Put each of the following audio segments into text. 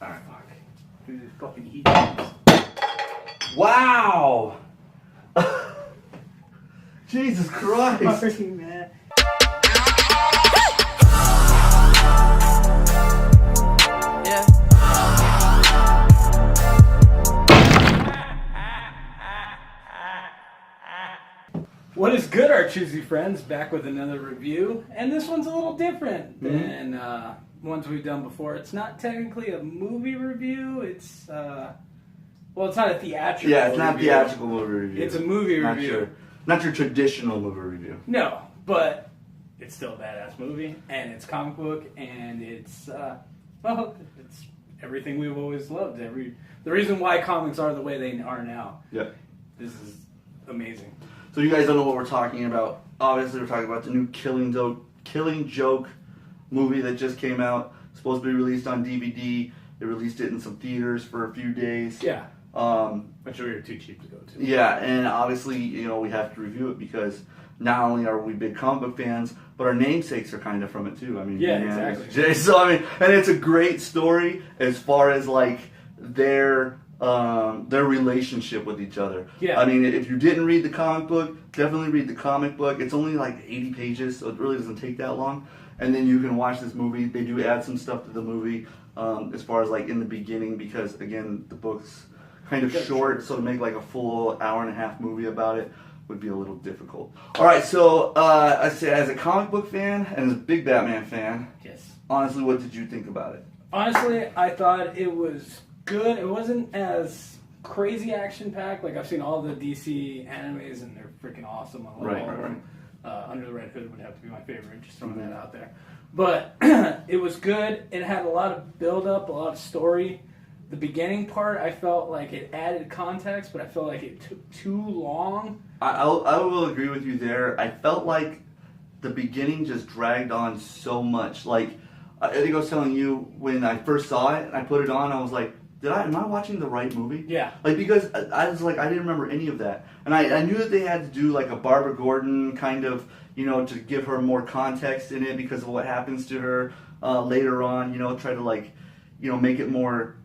Alright, fuck. Dude, this fucking heat games. Wow! Jesus Christ! Sorry, man. Yeah. What is good, our choosy friends? Back with another review, and this one's a little different than ones we've done before. It's not technically a movie review. It's well, it's not a theatrical. Yeah, it's not review. theatrical movie review. It's a movie review. Not your traditional movie review. No, but it's still a badass movie, and it's comic book, and it's well, it's everything we've always loved. The reason why comics are the way they are now. Yeah. This is amazing. So you guys don't know what we're talking about. Obviously, we're talking about the new Killing Joke movie that just came out. It's supposed to be released on DVD. They released it in some theaters for a few days. Yeah. Which we were too cheap to go to. Yeah, and obviously, we have to review it because not only are we big comic book fans, but our namesakes are kind of from it too. I mean, yeah, exactly. Jay, so and it's a great story as far as like their relationship with each other. Yeah. I mean, if you didn't read the comic book, definitely read the comic book. It's only like 80 pages, so it really doesn't take that long. And then you can watch this movie. They do add some stuff to the movie as far as like in the beginning because, again, the book's kind of short, so to make like a full hour-and-a-half movie about it would be a little difficult. All right, so I say as a comic book fan and as a big Batman fan, Yes. honestly, what did you think about it? Honestly, I thought it was good. It wasn't as crazy action-packed. Like, I've seen all the DC animes, and they're freaking awesome. I love Right, all of right, them. Under the Red Hood would have to be my favorite, just throwing that out there. But it was good. It had a lot of build-up, a lot of story. The beginning part, I felt like it added context, but I felt like it took too long. I will agree with you there. I felt like the beginning just dragged on so much. Like, I think I was telling you when I first saw it, and I put it on, I was like, am I watching the right movie? Yeah. Like, because I was like, I didn't remember any of that. And I knew that they had to do like a Barbara Gordon kind of, to give her more context in it because of what happens to her later on, try to like, make it more,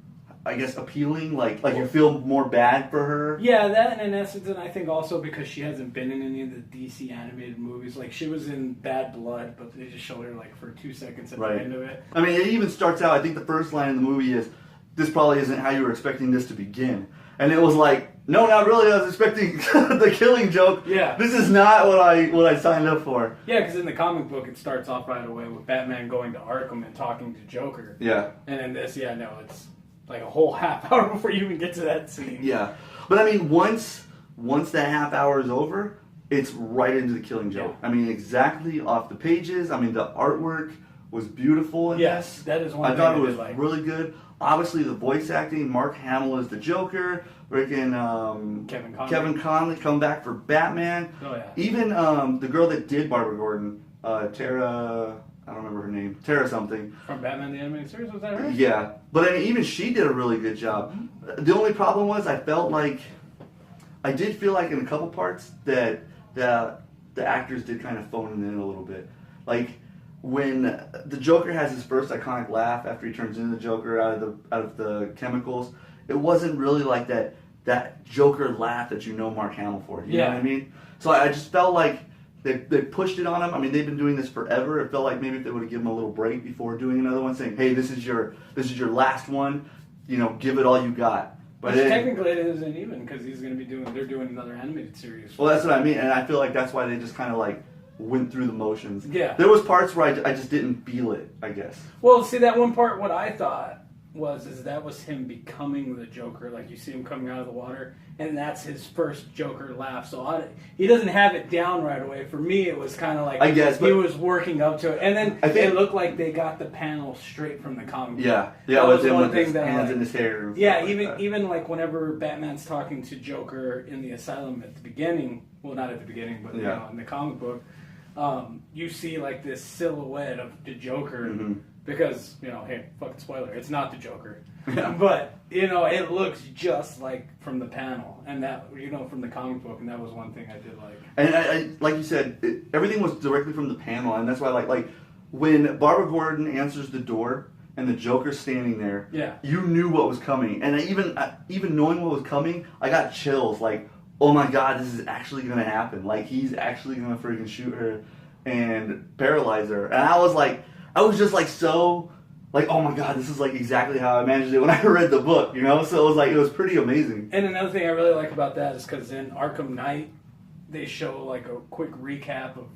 I guess, appealing, like you feel more bad for her. Yeah, that and in essence, and I think also because she hasn't been in any of the DC animated movies. Like, she was in Bad Blood, but they just showed her like for 2 seconds at the end of it. I mean, it even starts out, I think the first line in the movie is, "This probably isn't how you were expecting this to begin." And it was like, no, not really. I was expecting the Killing Joke. Yeah. This is not what I signed up for. Yeah, because in the comic book, it starts off right away with Batman going to Arkham and talking to Joker. Yeah. And in this, it's like a whole half hour before you even get to that scene. Yeah. But I mean, once that half hour is over, it's right into the Killing Joke. Yeah. I mean, exactly off the pages. I mean, the artwork was beautiful in Yes, this. that is one I thing thought I it was did like. really good. Obviously, the voice acting, Mark Hamill is the Joker. Freaking Kevin Conley come back for Batman. Oh, yeah. Even the girl that did Barbara Gordon, Tara, I don't remember her name, Tara something. From Batman the Animated Series, was that her? Yeah, but I mean, even she did a really good job. The only problem was I did feel like in a couple parts that the actors did kind of phone it in a little bit. Like, when the Joker has his first iconic laugh after he turns into the Joker out of the chemicals, it wasn't really like that Joker laugh that Mark Hamill for. You know what I mean? So I just felt like they pushed it on him. I mean, they've been doing this forever. It felt like maybe if they would have given him a little break before doing another one, saying, "Hey, this is your last one. Give it all you got." But technically it isn't even because they're doing another animated series. Well, that's what I mean, and I feel like that's why they just kind of like went through the motions. Yeah. There was parts where I just didn't feel it, I guess. Well, see, that one part, what I thought that was him becoming the Joker. Like, you see him coming out of the water, and that's his first Joker laugh. So he doesn't have it down right away. For me, it was kind of like, I guess, he was working up to it. And then it looked like they got the panel straight from the comic book. Yeah, that was him one with thing his that hands in his hair. Yeah, even like whenever Batman's talking to Joker in the asylum at the beginning, well, not at the beginning, but in the comic book, you see like this silhouette of the Joker because, hey, fucking spoiler, it's not the Joker. Yeah. But, it looks just like from the panel and that, from the comic book, and that was one thing I did like. And I like you said, everything was directly from the panel, and that's why like when Barbara Gordon answers the door and the Joker standing there, Yeah. you knew what was coming. And even knowing what was coming, I got chills. Like, oh my God, this is actually going to happen. Like, he's actually going to freaking shoot her and paralyze her. And I was just like so, like, oh my God, this is like exactly how I imagined it when I read the book, you know? So it was pretty amazing. And another thing I really like about that is because in Arkham Knight, they show like a quick recap of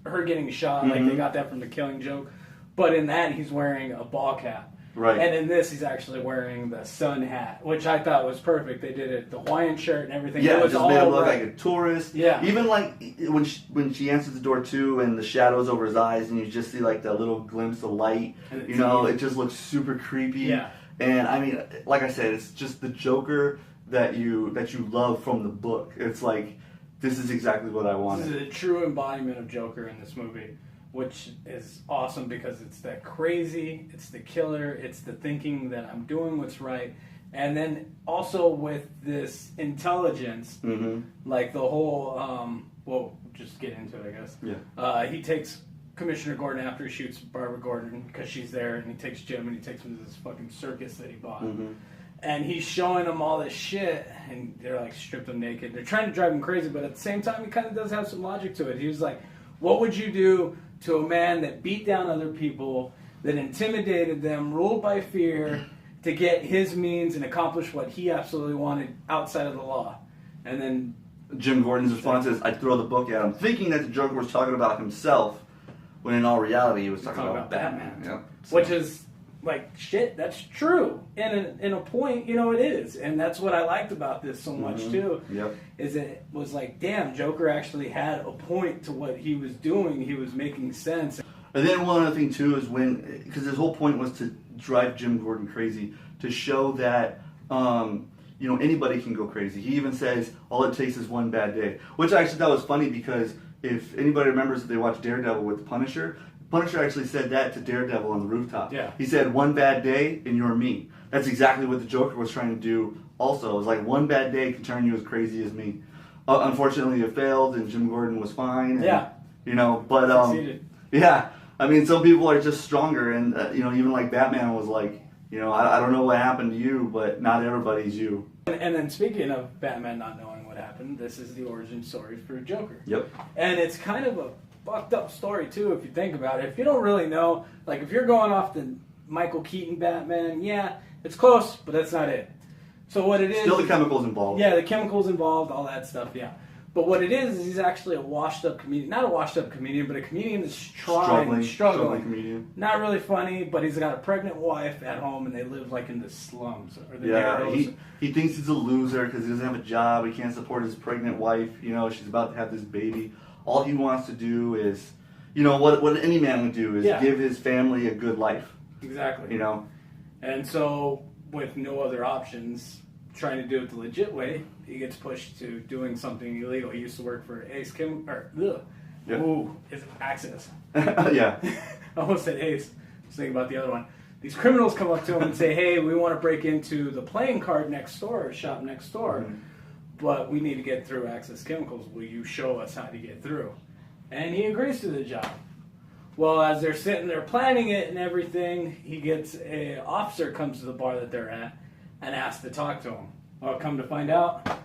her getting shot. Like they got that from the Killing Joke. But in that, he's wearing a ball cap. Right. And in this, he's actually wearing the sun hat, which I thought was perfect. They did it, the Hawaiian shirt and everything. Yeah, it was just all made him look right. like a tourist. Yeah. Even like when she answers the door too, and the shadows over his eyes, and you just see like that little glimpse of light. You know, it just looks super creepy. Yeah. And I mean, like I said, it's just the Joker that you love from the book. It's like, this is exactly what I wanted. This is a true embodiment of Joker in this movie, which is awesome because it's that crazy, it's the killer, it's the thinking that I'm doing what's right, and then also with this intelligence, like the whole, well, just get into it, I guess. Yeah. He takes Commissioner Gordon after he shoots Barbara Gordon because she's there, and he takes Jim and he takes him to this fucking circus that he bought. And he's showing them all this shit, and they're like stripped him naked. They're trying to drive him crazy, but at the same time, he kind of does have some logic to it. He was like, what would you do to a man that beat down other people, that intimidated them, ruled by fear, to get his means and accomplish what he absolutely wanted outside of the law? And then Jim Gordon's response is, I'd throw the book at him, thinking that the Joker was talking about himself, when in all reality he was talking about Batman. Batman. Yeah. Which is like, shit, that's true. In a point, you know, it is. And that's what I liked about this so much, too. Yep. Is it was like, damn, Joker actually had a point to what he was doing. He was making sense. And then one other thing, too, is because his whole point was to drive Jim Gordon crazy, to show that, you know, anybody can go crazy. He even says, all it takes is one bad day. Which I actually thought was funny because if anybody remembers that they watched Daredevil with the Punisher actually said that to Daredevil on the rooftop. Yeah. He said, one bad day and you're me. That's exactly what the Joker was trying to do also. It was like, one bad day can turn you as crazy as me. Unfortunately, it failed and Jim Gordon was fine. And, Yeah. You know, but... Succeeded. Yeah. I mean, some people are just stronger. And, you know, even like Batman was like, you know, I don't know what happened to you, but not everybody's you. And then speaking of Batman not knowing what happened, this is the origin story for Joker. Yep. And it's kind of a fucked up story too if you think about it. If you don't really know, like if you're going off the Michael Keaton Batman, yeah, it's close, but that's not it. So what it is... Still the chemicals involved. Yeah, the chemicals involved, all that stuff, yeah. But what it is he's actually a washed-up comedian. Not a washed-up comedian, but a comedian that's struggling. Comedian. Not really funny, but he's got a pregnant wife at home, and they live like in the slums. Or the Yeah, he thinks he's a loser because he doesn't have a job. He can't support his pregnant wife. You know, she's about to have this baby. All he wants to do is, you know, what any man would do is give his family a good life. Exactly. You know? And so, with no other options, trying to do it the legit way, he gets pushed to doing something illegal. He used to work for Ace Kim, is it Access? Yeah. I almost said Ace. I was thinking about the other one. These criminals come up to him and say, hey, we want to break into the playing card next door, shop next door, but we need to get through Access Chemicals. Will you show us how to get through? And he agrees to the job. Well, as they're sitting there planning it and everything, he gets an officer comes to the bar that they're at and asks to talk to him. Well, come to find out,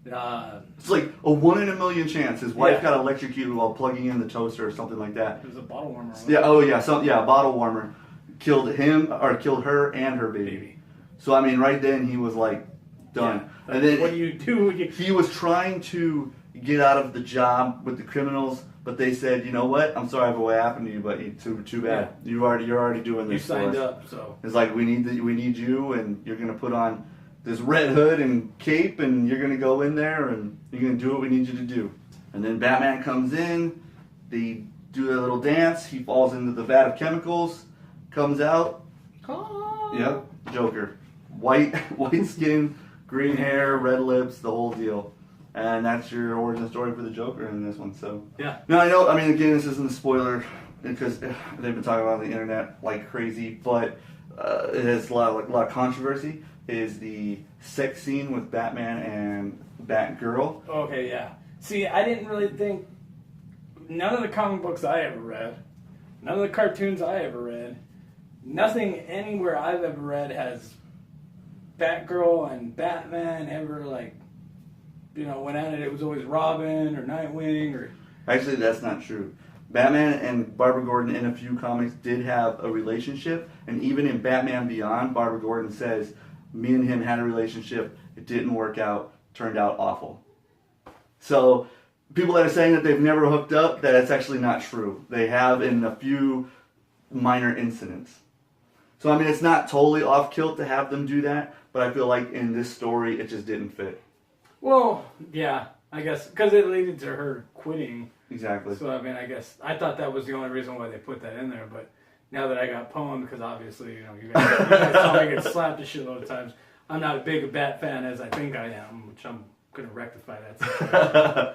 it's like a 1 in a million chance his wife got electrocuted while plugging in the toaster or something like that. It was a bottle warmer. Yeah. Oh yeah. A bottle warmer killed killed her and her baby. So I mean, right then he was like done. Yeah. And then what do you do? He was trying to get out of the job with the criminals, but they said, you know what? I'm sorry for what happened to you, but too bad. Yeah. You're already doing this. You signed for us. up, so It's like we need you, and you're gonna put on this red hood and cape, and you're gonna go in there, and you're gonna do what we need you to do. And then Batman comes in, they do their little dance. He falls into the vat of chemicals, comes out. Oh. Yep, Joker, white skin, green hair, red lips, the whole deal. And that's your origin story for the Joker in this one. So yeah. Now I know. I mean, again, this isn't a spoiler because they've been talking about it on the internet like crazy, but it has a lot of controversy. Is the sex scene with Batman and Batgirl? Okay, yeah. See, I didn't really think none of the comic books I ever read, none of the cartoons I ever read, nothing anywhere I've ever read has Batgirl and Batman ever, like, you know, went at it. It was always Robin or Nightwing or... Actually, that's not true. Batman and Barbara Gordon in a few comics did have a relationship, and even in Batman Beyond, Barbara Gordon says, me and him had a relationship, it didn't work out, turned out awful. So, people that are saying that they've never hooked up, that's actually not true. They have in a few minor incidents. So, I mean, it's not totally off-kilt to have them do that, but I feel like in this story, it just didn't fit. Well, yeah, I guess, because it leaded to her quitting. Exactly. So, I mean, I guess, I thought that was the only reason why they put that in there, but now that I got pwned, because obviously, you know, you guys saw me get slapped a shitload of times, I'm not as big a Bat fan as I think I am, which I'm going to rectify that situation.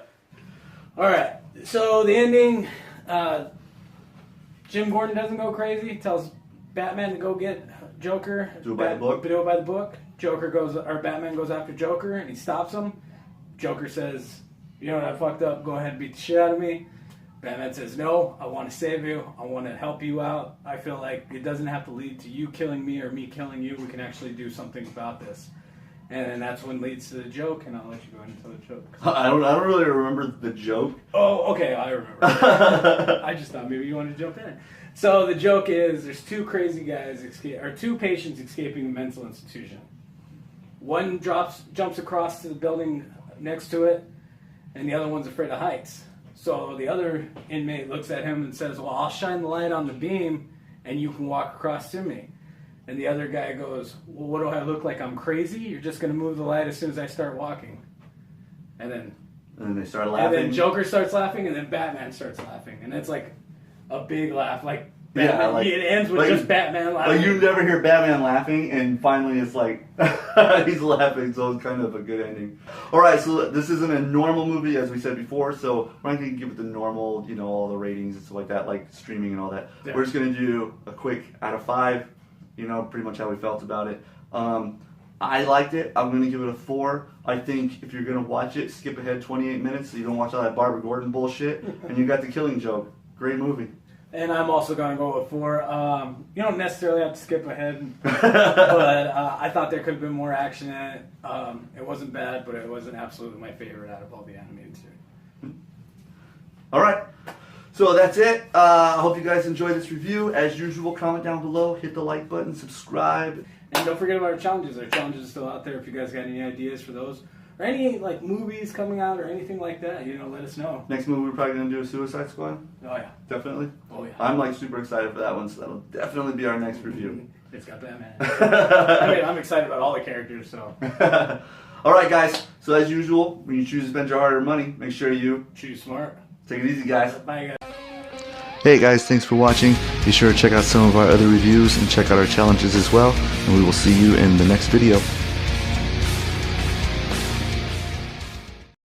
Alright, so the ending, Jim Gordon doesn't go crazy, tells Batman to go get Joker. Do it by the book. Do it by the book. Batman goes after Joker and he stops him. Joker says, you know what, I fucked up, go ahead and beat the shit out of me. Batman says, no, I want to save you, I want to help you out. I feel like it doesn't have to lead to you killing me or me killing you, we can actually do something about this. And then that's when leads to the joke, and I'll let you go into the joke. I don't really remember the joke. Oh, okay, I remember. I just thought maybe you wanted to jump in. So the joke is there's two crazy guys, two patients escaping a mental institution. One jumps across to the building next to it, and the other one's afraid of heights. So the other inmate looks at him and says, well, I'll shine the light on the beam, and you can walk across to me. And the other guy goes, well, what do I look like? I'm crazy? You're just going to move the light as soon as I start walking. And then they start laughing. And then Joker starts laughing, and then Batman starts laughing. And it's like a big laugh. Like, Batman, yeah, like it ends with just Batman laughing. Like, you never hear Batman laughing, and finally it's like, he's laughing, so it's kind of a good ending. Alright, so this isn't a normal movie, as we said before, so we're not going to give it the normal, you know, all the ratings and stuff like that, like streaming and all that. Yeah. We're just going to do a quick out of 5, you know, pretty much how we felt about it. I liked it. I'm going to give it a 4. I think if you're going to watch it, skip ahead 28 minutes so you don't watch all that Barbara Gordon bullshit, and you got the killing joke. Great movie. And I'm also going to go with 4. You don't necessarily have to skip ahead, but I thought there could have been more action in it. It wasn't bad, but it wasn't absolutely my favorite out of all the animated series. All right. So that's it. I hope you guys enjoyed this review. As usual, comment down below, hit the like button, subscribe. And don't forget about our challenges. Our challenges are still out there if you guys got any ideas for those. Or any like movies coming out or anything like that, you know, let us know. Next movie we're probably going to do a Suicide Squad. Oh yeah. Definitely. Oh yeah. I'm like super excited for that one, so that'll definitely be our next review. It's got Batman. I mean, I'm excited about all the characters, so. Alright guys, so as usual, when you choose to spend your hard-earned money, make sure you choose smart. Take it easy guys. Bye guys. Hey guys, thanks for watching. Be sure to check out some of our other reviews and check out our challenges as well, and we will see you in the next video.